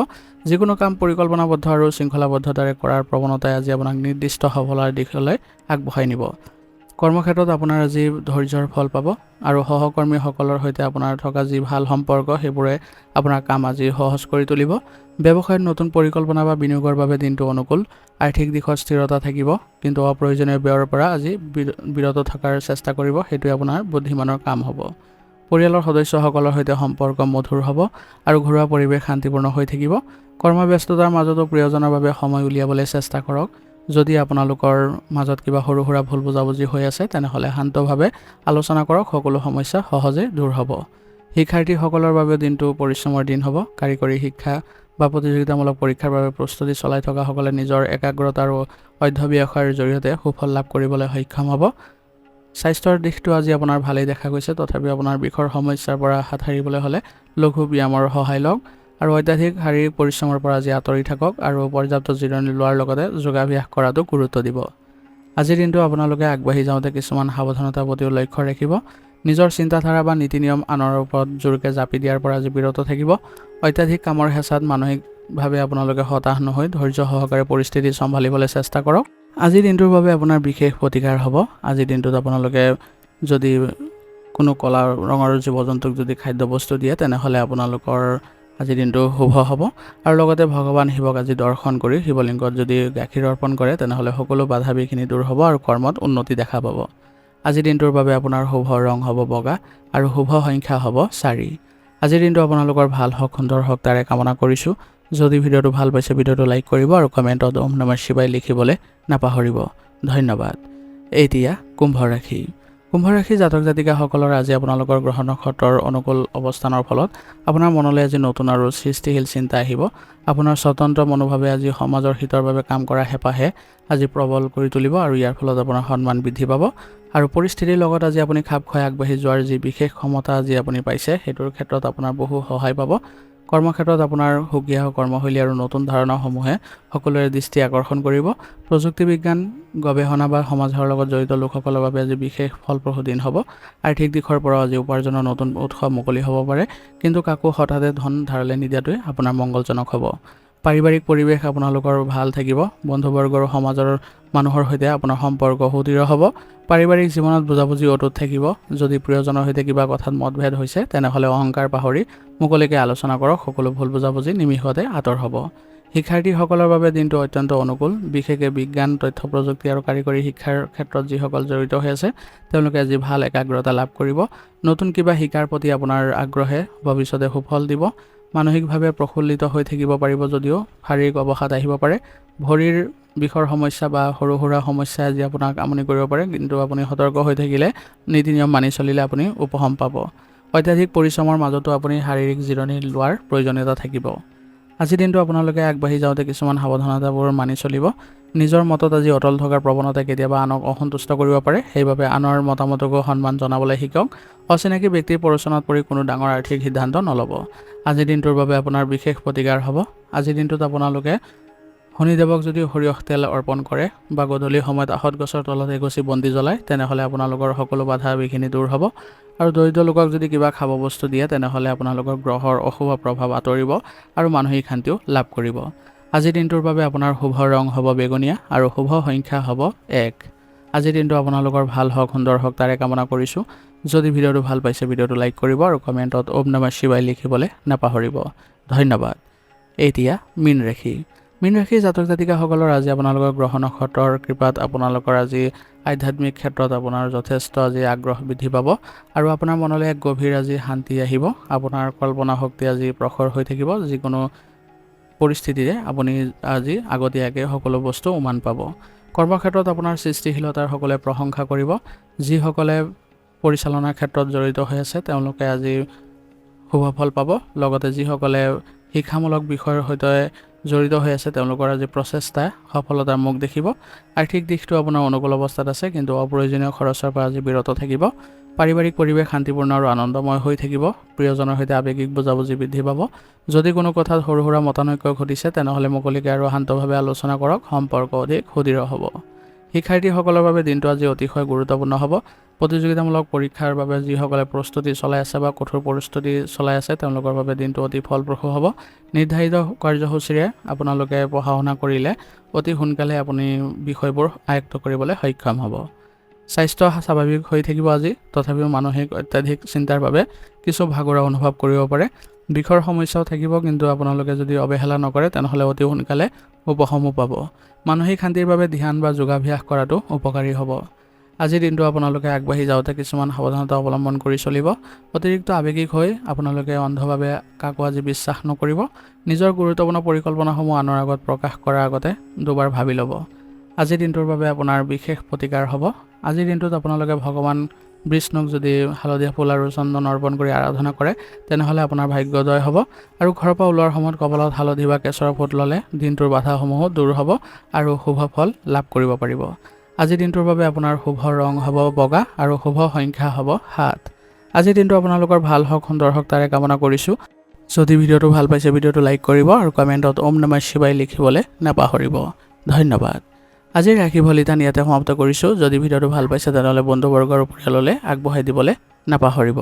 যিকোনো কাম পৰিকল্পনাবদ্ধ আৰু শৃংখলাবদ্ধতাৰে কৰাৰ প্ৰৱণতাই আজি আপোনাক নিৰ্দিষ্ট সফলতাৰ দিশলৈ আগবঢ়াই নিব। কৰ্মক্ষেত্ৰত আপোনাৰ আজি ধৈৰ্যৰ ফল পাব আৰু সহকৰ্মীসকলৰ সৈতে আপোনাৰ থকা যি ভাল সম্পৰ্ক সেইবোৰে আপোনাৰ কাম আজি সহজ কৰি তুলিব। ব্যৱসায়ত নতুন পৰিকল্পনা বা বিনিয়োগৰ বাবে দিনটো অনুকূল। আৰ্থিক দিশত স্থিৰতা থাকিব, কিন্তু অপ্ৰয়োজনীয় ব্যয়ৰ পৰা আজি বিৰত থকাৰ চেষ্টা কৰিব, সেইটোৱে আপোনাৰ বুদ্ধিমানৰ কাম হ'ব। পৰিয়ালৰ সদস্যসকলৰ সৈতে সম্পৰ্ক মধুৰ হ'ব আৰু ঘৰুৱা পৰিৱেশ শান্তিপূৰ্ণ হৈ থাকিব। কৰ্মব্যস্ততাৰ মাজতো প্ৰিয়জনৰ বাবে সময় উলিয়াবলৈ চেষ্টা কৰক। যদি আপোনালোকৰ মাজত কিবা সৰু সুৰা ভুল বুজাবুজি হৈ আছে তেনেহ'লে শান্তভাৱে আলোচনা কৰক, সকলো সমস্যা সহজে দূৰ হ'ব। শিক্ষাৰ্থীসকলৰ বাবে দিনটো পৰিশ্ৰমৰ দিন হ'ব। কাৰিকৰী শিক্ষা বা প্ৰতিযোগিতামূলক পৰীক্ষাৰ বাবে প্ৰস্তুতি চলাই থকাসকলে নিজৰ একাগ্ৰতা আৰু অধ্যৱসায়ৰ জৰিয়তে সুফল লাভ কৰিবলৈ সক্ষম হ'ব। স্বাস্থ্যৰ দিশটো আজি আপোনাৰ ভালেই দেখা গৈছে, তথাপিও আপোনাৰ বিষৰ সমস্যাৰ পৰা হাত সাৰিবলৈ হ'লে লঘু ব্যায়ামৰ সহায় লওক আৰু অত্যাধিক শাৰীৰিক পৰিশ্ৰমৰ পৰা আজি আঁতৰি থাকক আৰু পৰ্যাপ্ত জিৰণি লোৱাৰ লগতে যোগাভ্যাস কৰাটো গুৰুত্ব দিব। আজিৰ দিনটো আপোনালোকে আগবাঢ়ি যাওঁতে কিছুমান সাৱধানতাৰ প্ৰতিও লক্ষ্য ৰাখিব। নিজৰ চিন্তাধাৰা বা নীতি নিয়ম আনৰ ওপৰত জোৰকৈ জাপি দিয়াৰ পৰা আজি বিৰত থাকিব। অত্যাধিক কামৰ হেঁচাত মানসিকভাৱে আপোনালোকে হতাশ নহৈ ধৈৰ্য সহকাৰে পৰিস্থিতি চম্ভালিবলৈ চেষ্টা কৰক। আজিৰ দিনটোৰ বাবে আপোনাৰ বিশেষ প্ৰতিকাৰ হ'ব। আজিৰ দিনটোত আপোনালোকে যদি কোনো ক'লা ৰঙৰ জীৱ জন্তুক যদি খাদ্যবস্তু দিয়ে তেনেহ'লে আপোনালোকৰ আজিৰ দিনটো শুভ হ'ব আৰু লগতে ভগৱান শিৱক আজি দৰ্শন কৰি শিৱলিংগত যদি গাখীৰ অৰ্পণ কৰে তেনেহ'লে সকলো বাধা বিঘিনি দূৰ হ'ব আৰু কৰ্মত উন্নতি দেখা পাব। আজিৰ দিনটোৰ বাবে আপোনাৰ শুভ ৰং হ'ব বগা আৰু শুভ সংখ্যা হ'ব 4। আজিৰ দিনটো আপোনালোকৰ ভাল হওক, সুন্দৰ হওক তাৰে কামনা কৰিছোঁ। যদি ভিডিঅ'টো ভাল পাইছে ভিডিঅ'টো লাইক কৰিব আৰু কমেণ্টত ওম নমঃ শিৱায় লিখিবলৈ নাপাহৰিব। ধন্যবাদ। এতিয়া কুম্ভ ৰাশি। কুম্ভ ৰাশিৰ জাতক জাতিকাসকলৰ আজি আপোনালোকৰ গ্ৰহ নক্ষত্ৰৰ অনুকূল অৱস্থানৰ ফলত আপোনাৰ মনলৈ আজি নতুন আৰু সৃষ্টিশীল চিন্তা আহিব। আপোনাৰ স্বতন্ত্ৰ মনোভাৱে আজি সমাজৰ হিতৰ বাবে কাম কৰা হেঁপাহে আজি প্ৰবল কৰি তুলিব আৰু ইয়াৰ ফলত আপোনাৰ সন্মান বৃদ্ধি পাব আৰু পৰিস্থিতিৰ লগত আজি আপুনি খাপ খুৱাই আগবাঢ়ি যোৱাৰ যি বিশেষ ক্ষমতা আজি আপুনি পাইছে সেইটোৰ ক্ষেত্ৰত আপোনাৰ বহু সহায় পাব। কৰ্মক্ষেত্ৰত আপোনাৰ সুকীয়া কৰ্মশৈলী আৰু নতুন ধাৰণাসমূহে সকলোৰে দৃষ্টি আকৰ্ষণ কৰিব। প্ৰযুক্তি বিজ্ঞান গৱেষণা বা সমাজৰ লগত জড়িত লোকসকলৰ বাবে আজি বিশেষ ফলপ্ৰসূ দিন হ'ব। আৰ্থিক দিশৰ পৰা আজি উপাৰ্জনৰ নতুন উৎস মুকলি হ'ব পাৰে, কিন্তু কাকো হঠাতে ধন ধাৰলৈ নিদিয়াটোৱে আপোনাৰ মংগলজনক হ'ব। পাৰিবাৰিক পৰিৱেশ আপোনালোকৰ ভাল থাকিব। বন্ধুবৰ্গ আৰু সমাজৰ মানুহৰ সৈতে আপোনাৰ সম্পৰ্ক সুদৃঢ় হ'ব। পাৰিবাৰিক জীৱনত বুজাবুজি অটুট থাকিব। যদি প্ৰিয়জনৰ সৈতে কিবা কথাত মতভেদ হৈছে তেনেহ'লে অহংকাৰ পাহৰি মুকলিকৈ আলোচনা কৰক, সকলো ভুল বুজাবুজি নিমিষতে আঁতৰ হ'ব। শিক্ষাৰ্থীসকলৰ বাবে দিনটো অত্যন্ত অনুকূল। বিশেষকৈ বিজ্ঞান, তথ্য প্ৰযুক্তি আৰু কাৰিকৰী শিক্ষাৰ ক্ষেত্ৰত যিসকল জড়িত হৈ আছে তেওঁলোকে আজি ভাল একাগ্ৰতা লাভ কৰিব। নতুন কিবা শিকাৰ প্ৰতি আপোনাৰ আগ্ৰহে ভৱিষ্যতে সুফল দিব। মানসিকভাৱে প্ৰফুল্লিত হৈ থাকিব পাৰিব যদিও শাৰীৰিক অৱসাদ আহিব পাৰে। ভৰিৰ বিষৰ সমস্যা বা সৰু সুৰা সমস্যাই আজি আপোনাক আমনি কৰিব পাৰে, কিন্তু আপুনি সতৰ্ক হৈ থাকিলে, নীতি নিয়ম মানি চলিলে আপুনি উপশম পাব। অত্যাধিক পৰিশ্ৰমৰ মাজতো আপুনি শাৰীৰিক জিৰণি লোৱাৰ প্ৰয়োজনীয়তা থাকিব। আজিৰ দিনটো আপোনালোকে আগবাঢ়ি যাওঁতে কিছুমান সাৱধানতাবোৰ মানি চলিব। নিজৰ মতত আজি অটল থকাৰ প্ৰৱণতাই কেতিয়াবা আনক অসন্তুষ্ট কৰিব পাৰে। সেইবাবে আনৰ মতামতকো সন্মান জনাবলৈ শিকক। অচিনাকি ব্যক্তিৰ প্ৰৰোচনাত পৰি কোনো ডাঙৰ আৰ্থিক সিদ্ধান্ত নল'ব। আজিৰ দিনটোৰ বাবে আপোনাৰ বিশেষ প্ৰতিকাৰ হ'ব। আজিৰ দিনটোত আপোনালোকে শনিদেৱক যদি সৰিয়হ তেল অৰ্পণ কৰে বা গধূলি সময়ত আহঁত গছৰ তলত এগছি বন্তি জ্বলায়, তেনেহ'লে আপোনালোকৰ সকলো বাধা বিঘিনি দূৰ হ'ব। আৰু দৰিদ্ৰ লোকক যদি কিবা খাব বস্তু দিয়ে, তেনেহ'লে আপোনালোকৰ গ্ৰহৰ অশুভ প্ৰভাৱ আঁতৰিব আৰু মানসিক শান্তিও লাভ কৰিব। আজিৰ দিনটোৰ বাবে আপোনাৰ শুভ ৰং হ'ব বেঙুনীয়া আৰু শুভ সংখ্যা হ'ব 1। আজিৰ দিনটো আপোনালোকৰ ভাল হওক, সুন্দৰ হওক তাৰে কামনা কৰিছোঁ। যদি ভিডিঅ'টো ভাল পাইছে ভিডিঅ'টো লাইক কৰিব আৰু কমেণ্টত ওম নমঃ শিৱায় লিখিবলৈ নাপাহৰিব। ধন্যবাদ। এতিয়া মীন ৰাশি। মীন ৰাশিৰ জাতক জাতিকাসকলৰ আজি আপোনালোকৰ গ্ৰহ নক্ষত্ৰৰ কৃপাত আপোনালোকৰ আজি আধ্যাত্মিক ক্ষেত্ৰত আপোনাৰ যথেষ্ট আজি আগ্ৰহ বৃদ্ধি পাব আৰু আপোনাৰ মনলৈ এক গভীৰ আজি শান্তি আহিব। আপোনাৰ কল্পনা শক্তি আজি প্ৰখৰ হৈ থাকিব। যিকোনো পৰিস্থিতিৰে আপুনি আজি আগতীয়াকৈ সকলো বস্তু উমান পাব। কৰ্মক্ষেত্ৰত আপোনাৰ সৃষ্টিশীলতাৰ সকলোৱে প্ৰশংসা কৰিব। যিসকলে পৰিচালনাৰ ক্ষেত্ৰত জড়িত হৈ আছে তেওঁলোকে আজি শুভ ফল পাব। লগতে যিসকলে শিক্ষামূলক বিষয়ৰ সৈতে জড়িত হৈ আছে তেওঁলোকৰ আজি প্ৰচেষ্টা সফলতাৰ মুখ দেখিব। আৰ্থিক দিশটো আপোনাৰ অনুকূল অৱস্থাত আছে, কিন্তু অপ্ৰয়োজনীয় খৰচৰ পৰা আজি বিৰত থাকিব। পাৰিবাৰিক পৰিৱেশ শান্তিপূৰ্ণ আৰু আনন্দময় হৈ থাকিব। প্ৰিয়জনৰ সৈতে আৱেগিক বুজাবুজি বৃদ্ধি পাব। যদি কোনো কথাত সৰু সুৰা মতানৈক্য ঘটিছে তেনেহ'লে মুকলিকৈ আৰু শান্তভাৱে আলোচনা কৰক। সম্পৰ্ক অধিক সুদৃঢ় হ'ব। শিক্ষাৰ্থীসকলৰ বাবে দিনটো আজি অতিশয় গুৰুত্বপূৰ্ণ হ'ব। প্ৰতিযোগিতামূলক পৰীক্ষাৰ বাবে যিসকলে প্ৰস্তুতি চলাই আছে বা কঠোৰ প্ৰস্তুতি চলাই আছে তেওঁলোকৰ বাবে দিনটো অতি ফলপ্ৰসূ হ'ব। নিৰ্ধাৰিত কাৰ্যসূচীৰে আপোনালোকে পঢ়া শুনা কৰিলে অতি সোনকালে আপুনি বিষয়বোৰ আয়ত্ত কৰিবলৈ সক্ষম হ'ব। স্বাস্থ্য স্বাভাৱিক হৈ থাকিব আজি, তথাপিও মানসিক অত্যাধিক চিন্তাৰ বাবে কিছু ভাগৰুৱা অনুভৱ কৰিব পাৰে। বিষৰ সমস্যাও থাকিব, কিন্তু আপোনালোকে যদি অৱহেলা নকৰে তেনেহ'লে অতি সোনকালে উপশমো পাব। মানসিক শান্তিৰ বাবে ধ্যান বা যোগাভ্যাস কৰাটো উপকাৰী হ'ব। আজিৰ দিনটো আপোনালোকে আগবাঢ়ি যাওঁতে কিছুমান সাৱধানতা অৱলম্বন কৰি চলিব। অতিৰিক্ত আৱেগিক হৈ আপোনালোকে অন্ধভাৱে কাকো আজি বিশ্বাস নকৰিব। নিজৰ গুৰুত্বপূৰ্ণ পৰিকল্পনাসমূহ আনৰ আগত প্ৰকাশ কৰাৰ আগতে দুবাৰ ভাবি ল'ব। আজিৰ দিনটোৰ বাবে আপোনাৰ বিশেষ প্ৰতিকাৰ হ'ব। আজিৰ দিনটোত আপোনালোকে ভগৱান বিষ্ণুক যদি হালধীয়া ফুল আৰু চন্দন অৰ্পণ কৰি আৰাধনা কৰে তেনেহ'লে আপোনাৰ ভাগ্যোদয় হ'ব। আৰু ঘৰৰ পৰা ওলোৱাৰ সময়ত কপালত হালধি বা কেশৰৰ ফুট ল'লে দিনটোৰ বাধাসমূহো দূৰ হ'ব আৰু শুভ ফল লাভ কৰিব পাৰিব। আজিৰ দিনটোৰ বাবে আপোনাৰ শুভ ৰং হ'ব বগা আৰু শুভ সংখ্যা হ'ব 7। আজিৰ দিনটো আপোনালোকৰ ভাল হওক, সুন্দৰ হওক তাৰে কামনা কৰিছোঁ। যদি ভিডিঅ'টো ভাল পাইছে ভিডিঅ'টো লাইক কৰিব আৰু কমেণ্টত ওম নমঃ শিৱায় লিখিবলৈ নাপাহৰিব। ধন্যবাদ। আজিৰ ৰাশিফল নিয়াতে ইয়াতে সমাপ্ত কৰিছোঁ। যদি ভিডিঅ'টো ভাল পাইছে তেনেহ'লে বন্ধুবৰ্গ আৰু পৰিয়াললৈ আগবঢ়াই দিবলৈ নাপাহৰিব।